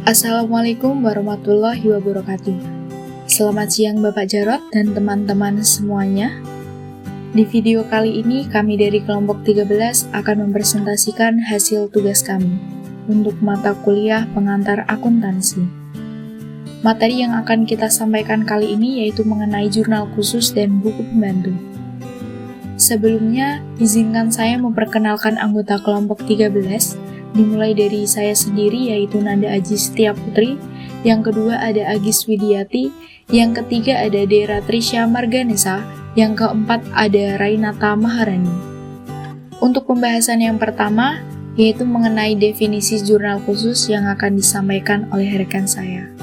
Assalamualaikum warahmatullahi wabarakatuh. Selamat siang Bapak Jarot dan teman-teman semuanya. Di video kali ini kami dari kelompok 13 akan mempresentasikan hasil tugas kami untuk mata kuliah pengantar akuntansi. Materi yang akan kita sampaikan kali ini yaitu mengenai jurnal khusus dan buku pembantu. Sebelumnya, izinkan saya memperkenalkan anggota kelompok 13, dimulai dari saya sendiri yaitu Nanda Aji Setia Putri, yang kedua ada Agis Widiati, yang ketiga ada Dera Trisha Marganesa, yang keempat ada Rainata Maharani. Untuk pembahasan yang pertama, yaitu mengenai definisi jurnal khusus yang akan disampaikan oleh rekan saya.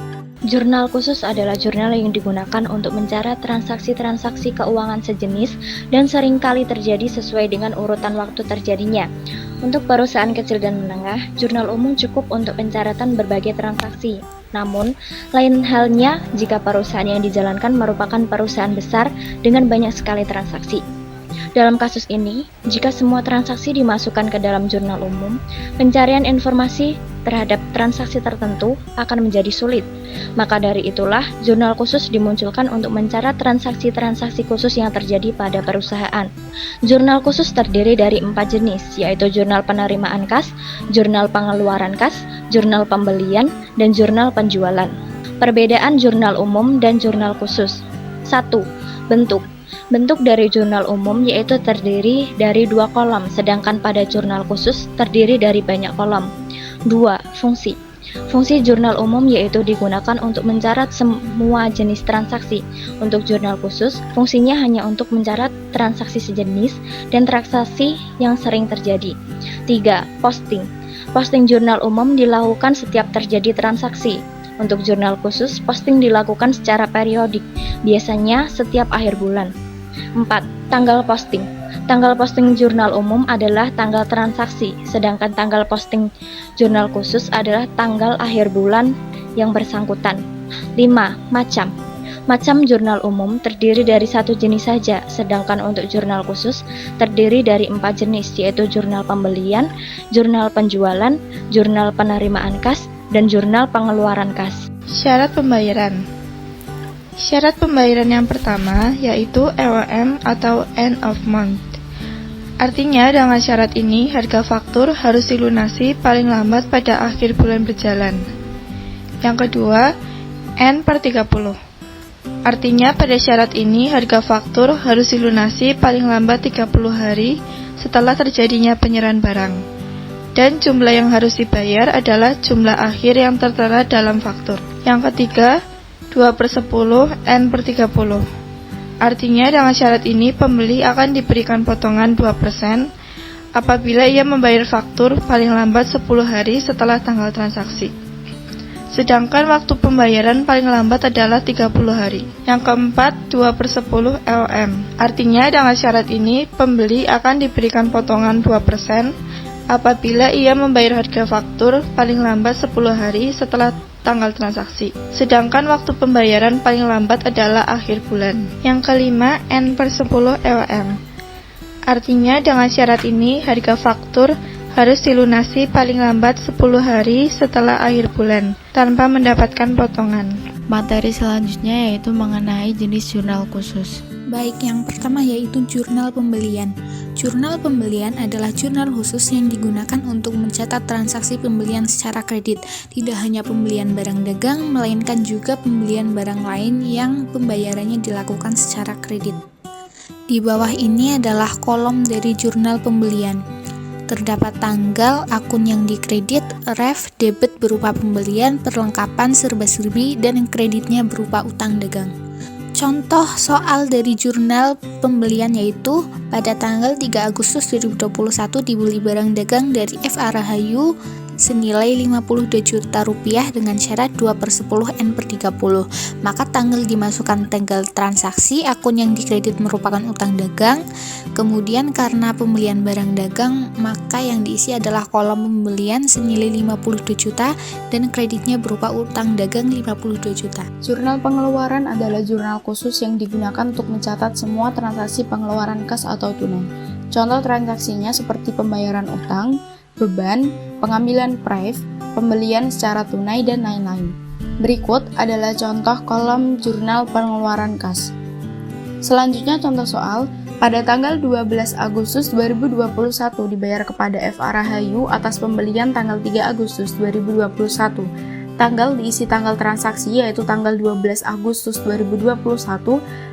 Jurnal khusus adalah jurnal yang digunakan untuk mencatat transaksi-transaksi keuangan sejenis dan seringkali terjadi sesuai dengan urutan waktu terjadinya. Untuk perusahaan kecil dan menengah, jurnal umum cukup untuk pencatatan berbagai transaksi. Namun, lain halnya jika perusahaan yang dijalankan merupakan perusahaan besar dengan banyak sekali transaksi. Dalam kasus ini, jika semua transaksi dimasukkan ke dalam jurnal umum, pencarian informasi terhadap transaksi tertentu akan menjadi sulit. Maka dari itulah, jurnal khusus dimunculkan untuk mencatat transaksi-transaksi khusus yang terjadi pada perusahaan. Jurnal khusus terdiri dari 4 jenis, yaitu jurnal penerimaan kas, jurnal pengeluaran kas, jurnal pembelian, dan jurnal penjualan. Perbedaan jurnal umum dan jurnal khusus. 1. Bentuk. Bentuk dari jurnal umum yaitu terdiri dari 2 kolom, sedangkan pada jurnal khusus terdiri dari banyak kolom. 2. Fungsi. Fungsi jurnal umum yaitu digunakan untuk mencatat semua jenis transaksi. Untuk jurnal khusus, fungsinya hanya untuk mencatat transaksi sejenis dan transaksi yang sering terjadi. 3. Posting. Posting jurnal umum dilakukan setiap terjadi transaksi. Untuk jurnal khusus, posting dilakukan secara periodik, biasanya setiap akhir bulan. 4. Tanggal posting. Tanggal posting jurnal umum adalah tanggal transaksi, sedangkan tanggal posting jurnal khusus adalah tanggal akhir bulan yang bersangkutan. 5. Macam. Macam jurnal umum terdiri dari 1 jenis saja, sedangkan untuk jurnal khusus terdiri dari 4 jenis, yaitu jurnal pembelian, jurnal penjualan, jurnal penerimaan kas, dan jurnal pengeluaran kas. Syarat pembayaran. Syarat pembayaran yang pertama yaitu EOM atau End of Month. Artinya dengan syarat ini harga faktur harus dilunasi paling lambat pada akhir bulan berjalan. Yang kedua, N/30. Artinya pada syarat ini harga faktur harus dilunasi paling lambat 30 hari setelah terjadinya penyerahan barang. Dan jumlah yang harus dibayar adalah jumlah akhir yang tertera dalam faktur. Yang ketiga, 2/10 N/30. Artinya dengan syarat ini pembeli akan diberikan potongan 2% apabila ia membayar faktur paling lambat 10 hari setelah tanggal transaksi. Sedangkan waktu pembayaran paling lambat adalah 30 hari. Yang keempat, 2/10 LM. Artinya dengan syarat ini pembeli akan diberikan potongan 2% apabila ia membayar harga faktur paling lambat 10 hari setelah tanggal transaksi. Sedangkan waktu pembayaran paling lambat adalah akhir bulan. Yang kelima, N/10 LM. Artinya dengan syarat ini harga faktur harus dilunasi paling lambat 10 hari setelah akhir bulan tanpa mendapatkan potongan. Materi selanjutnya yaitu mengenai jenis jurnal khusus. Baik, yang pertama yaitu jurnal pembelian. Jurnal pembelian adalah jurnal khusus yang digunakan untuk mencatat transaksi pembelian secara kredit. Tidak hanya pembelian barang dagang, melainkan juga pembelian barang lain yang pembayarannya dilakukan secara kredit. Di bawah ini adalah kolom dari jurnal pembelian. Terdapat tanggal, akun yang dikredit, ref, debit berupa pembelian, perlengkapan, serba-serbi, dan kreditnya berupa utang dagang. Contoh soal dari jurnal pembelian yaitu pada tanggal 3 Agustus 2021 dibeli barang dagang dari F.A. Rahayu senilai Rp52 juta dengan syarat 2/10 N/30. Maka tanggal dimasukkan tanggal transaksi, akun yang dikredit merupakan utang dagang. Kemudian karena pembelian barang dagang, maka yang diisi adalah kolom pembelian senilai Rp52 juta dan kreditnya berupa utang dagang Rp52 juta. Jurnal pengeluaran adalah jurnal khusus yang digunakan untuk mencatat semua transaksi pengeluaran kas atau tunai. Contoh transaksinya seperti pembayaran utang, beban, pengambilan prive, pembelian secara tunai, dan lain-lain. Berikut adalah contoh kolom jurnal pengeluaran kas. Selanjutnya contoh soal, pada tanggal 12 Agustus 2021 dibayar kepada F.A. Rahayu atas pembelian tanggal 3 Agustus 2021. Tanggal diisi tanggal transaksi yaitu tanggal 12 Agustus 2021,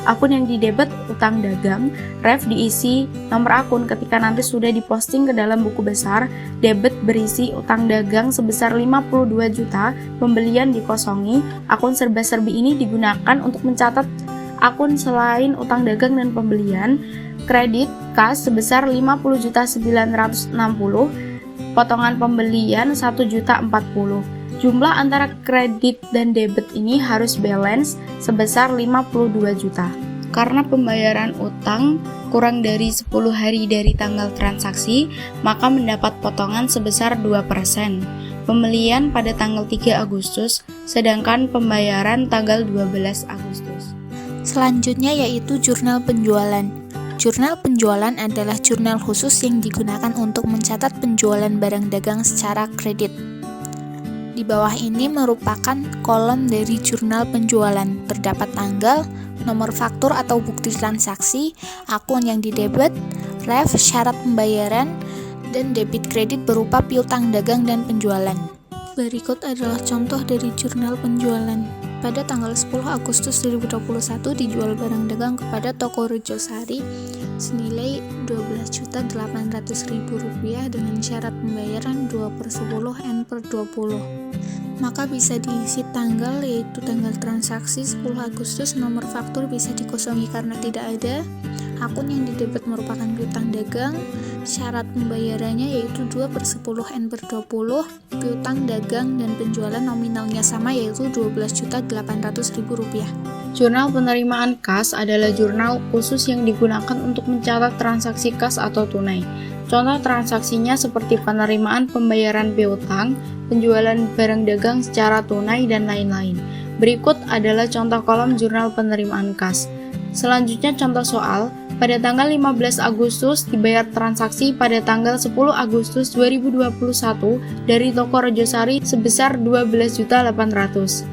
akun yang didebet utang dagang, ref diisi nomor akun ketika nanti sudah diposting ke dalam buku besar, debit berisi utang dagang sebesar 52 juta, pembelian dikosongi, akun serba-serbi ini digunakan untuk mencatat akun selain utang dagang dan pembelian, kredit kas sebesar 50.960, potongan pembelian 1.040. Jumlah antara kredit dan debit ini harus balance sebesar 52 juta. Karena pembayaran utang kurang dari 10 hari dari tanggal transaksi, maka mendapat potongan sebesar 2%. Pembelian pada tanggal 3 Agustus, sedangkan pembayaran tanggal 12 Agustus. Selanjutnya yaitu jurnal penjualan. Jurnal penjualan adalah jurnal khusus yang digunakan untuk mencatat penjualan barang dagang secara kredit. Di bawah ini merupakan kolom dari jurnal penjualan. Terdapat tanggal, nomor faktur atau bukti transaksi, akun yang didebet, ref, syarat pembayaran, dan debit kredit berupa piutang dagang dan penjualan. Berikut adalah contoh dari jurnal penjualan. Pada tanggal 10 Agustus 2021 dijual barang dagang kepada toko Rejosari senilai Rp12.800.000 dengan syarat pembayaran 2/10 N/20. Maka bisa diisi tanggal yaitu tanggal transaksi 10 Agustus, nomor faktur bisa dikosongi karena tidak ada, akun yang didebet merupakan piutang dagang, syarat pembayarannya yaitu 2/10 N/20, piutang dagang dan penjualan nominalnya sama yaitu Rp12.800.000. Jurnal penerimaan kas adalah jurnal khusus yang digunakan untuk mencatat transaksi kas atau tunai. Contoh transaksinya seperti penerimaan pembayaran piutang, penjualan barang dagang secara tunai, dan lain-lain. Berikut adalah contoh kolom jurnal penerimaan kas. Selanjutnya contoh soal, pada tanggal 15 Agustus dibayar transaksi pada tanggal 10 Agustus 2021 dari toko Rejosari sebesar Rp12.800.000.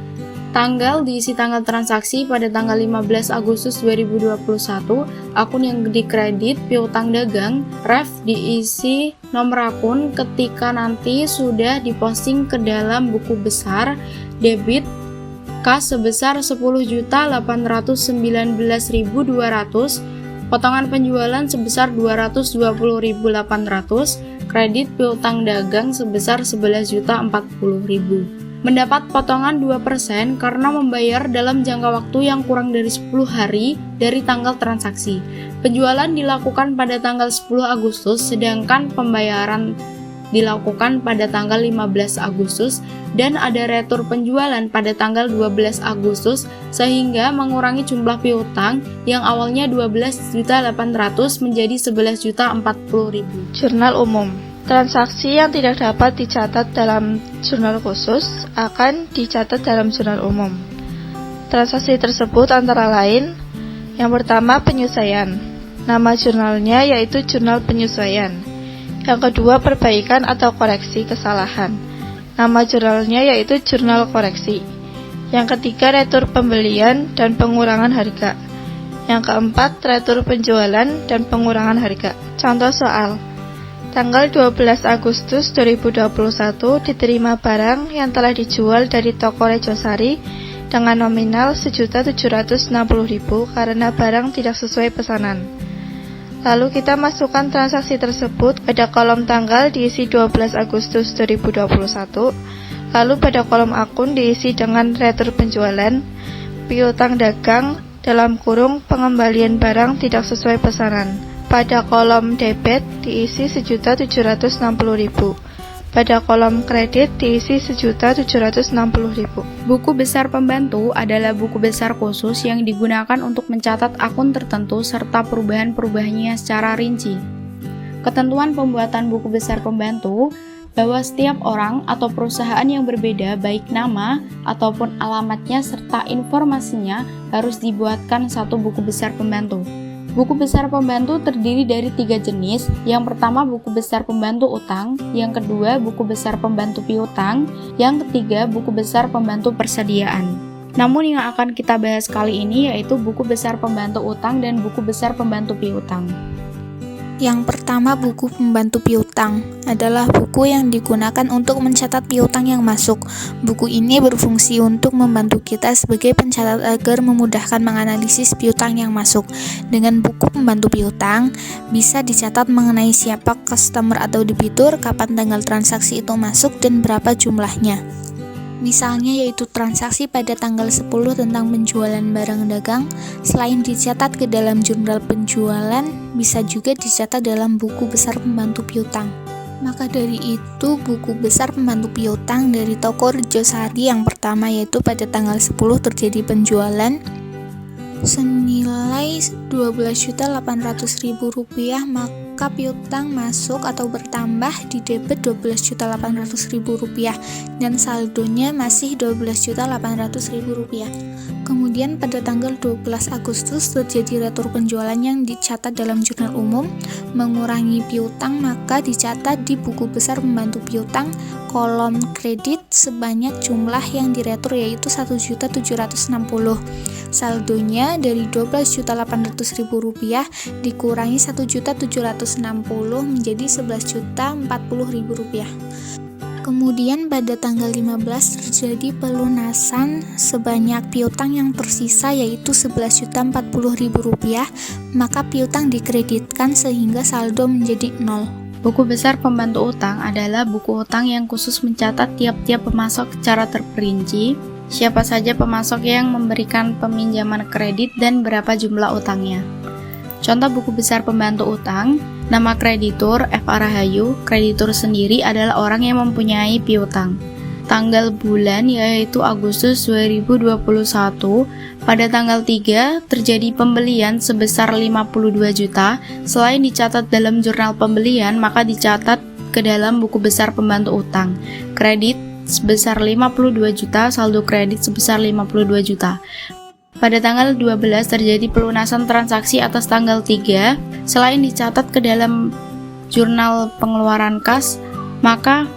Tanggal diisi tanggal transaksi pada tanggal 15 Agustus 2021, akun yang dikredit piutang dagang, ref diisi nomor akun ketika nanti sudah diposting ke dalam buku besar, debit kas sebesar Rp10.819.200, potongan penjualan sebesar Rp220.800, kredit piutang dagang sebesar Rp11.040.000. Mendapat potongan 2% karena membayar dalam jangka waktu yang kurang dari 10 hari dari tanggal transaksi. Penjualan dilakukan pada tanggal 10 Agustus, sedangkan pembayaran dilakukan pada tanggal 15 Agustus dan ada retur penjualan pada tanggal 12 Agustus sehingga mengurangi jumlah piutang yang awalnya Rp12.800.000 menjadi Rp11.040.000. Jurnal umum. Transaksi yang tidak dapat dicatat dalam jurnal khusus akan dicatat dalam jurnal umum. Transaksi tersebut antara lain, yang pertama penyesuaian. Nama jurnalnya yaitu jurnal penyesuaian. Yang kedua perbaikan atau koreksi kesalahan. Nama jurnalnya yaitu jurnal koreksi. Yang ketiga retur pembelian dan pengurangan harga. Yang keempat retur penjualan dan pengurangan harga. Contoh soal. Tanggal 12 Agustus 2021 diterima barang yang telah dijual dari toko Rejosari dengan nominal Rp1.760.000 karena barang tidak sesuai pesanan. Lalu kita masukkan transaksi tersebut pada kolom tanggal diisi 12 Agustus 2021, lalu pada kolom akun diisi dengan retur penjualan, piutang dagang dalam kurung pengembalian barang tidak sesuai pesanan. Pada kolom debit diisi Rp1.760.000. Pada kolom kredit diisi Rp1.760.000. Buku besar pembantu adalah buku besar khusus yang digunakan untuk mencatat akun tertentu serta perubahan-perubahannya secara rinci. Ketentuan pembuatan buku besar pembantu bahwa setiap orang atau perusahaan yang berbeda baik nama ataupun alamatnya serta informasinya harus dibuatkan satu buku besar pembantu. Buku besar pembantu terdiri dari 3 jenis. Yang pertama buku besar pembantu utang, yang kedua buku besar pembantu piutang, yang ketiga buku besar pembantu persediaan. Namun yang akan kita bahas kali ini yaitu buku besar pembantu utang dan buku besar pembantu piutang. Yang pertama, buku pembantu piutang adalah buku yang digunakan untuk mencatat piutang yang masuk. Buku ini berfungsi untuk membantu kita sebagai pencatat agar memudahkan menganalisis piutang yang masuk. Dengan buku pembantu piutang, bisa dicatat mengenai siapa customer atau debitur, kapan tanggal transaksi itu masuk, dan berapa jumlahnya. Misalnya yaitu transaksi pada tanggal 10 tentang penjualan barang dagang, selain dicatat ke dalam jurnal penjualan, bisa juga dicatat dalam buku besar pembantu piutang. Maka dari itu, buku besar pembantu piutang dari toko Rejosari yang pertama yaitu pada tanggal 10 terjadi penjualan senilai Rp12.800.000, maka piutang masuk atau bertambah di debit Rp12.800.000 dan saldonya masih Rp12.800.000. Kemudian pada tanggal 12 Agustus terjadi retur penjualan yang dicatat dalam jurnal umum, mengurangi piutang maka dicatat di buku besar pembantu piutang kolom kredit sebanyak jumlah yang diretur yaitu Rp1.760.000. Saldonya dari Rp12.800.000 dikurangi Rp1.760.000 menjadi Rp11.040.000. Kemudian pada tanggal 15 terjadi pelunasan sebanyak piutang yang tersisa yaitu Rp11.040.000, maka piutang dikreditkan sehingga saldo menjadi 0. Buku besar pembantu utang adalah buku utang yang khusus mencatat tiap-tiap pemasok secara terperinci, siapa saja pemasok yang memberikan peminjaman kredit dan berapa jumlah utangnya. Contoh buku besar pembantu utang, nama kreditur F.A. Rahayu, kreditur sendiri adalah orang yang mempunyai piutang. Tanggal bulan yaitu Agustus 2021, pada tanggal 3 terjadi pembelian sebesar 52 juta, selain dicatat dalam jurnal pembelian maka dicatat ke dalam buku besar pembantu utang. Kredit sebesar 52 juta, saldo kredit sebesar 52 juta. Pada tanggal 12 terjadi pelunasan transaksi atas tanggal 3, selain dicatat ke dalam jurnal pengeluaran kas, maka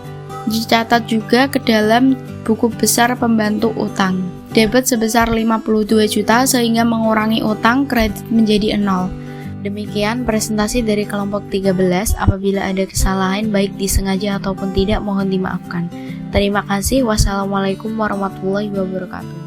dicatat juga ke dalam buku besar pembantu utang. Debit sebesar 52 juta sehingga mengurangi utang, kredit menjadi 0. Demikian presentasi dari kelompok 13. Apabila ada kesalahan baik disengaja ataupun tidak mohon dimaafkan. Terima kasih. Wassalamualaikum warahmatullahi wabarakatuh.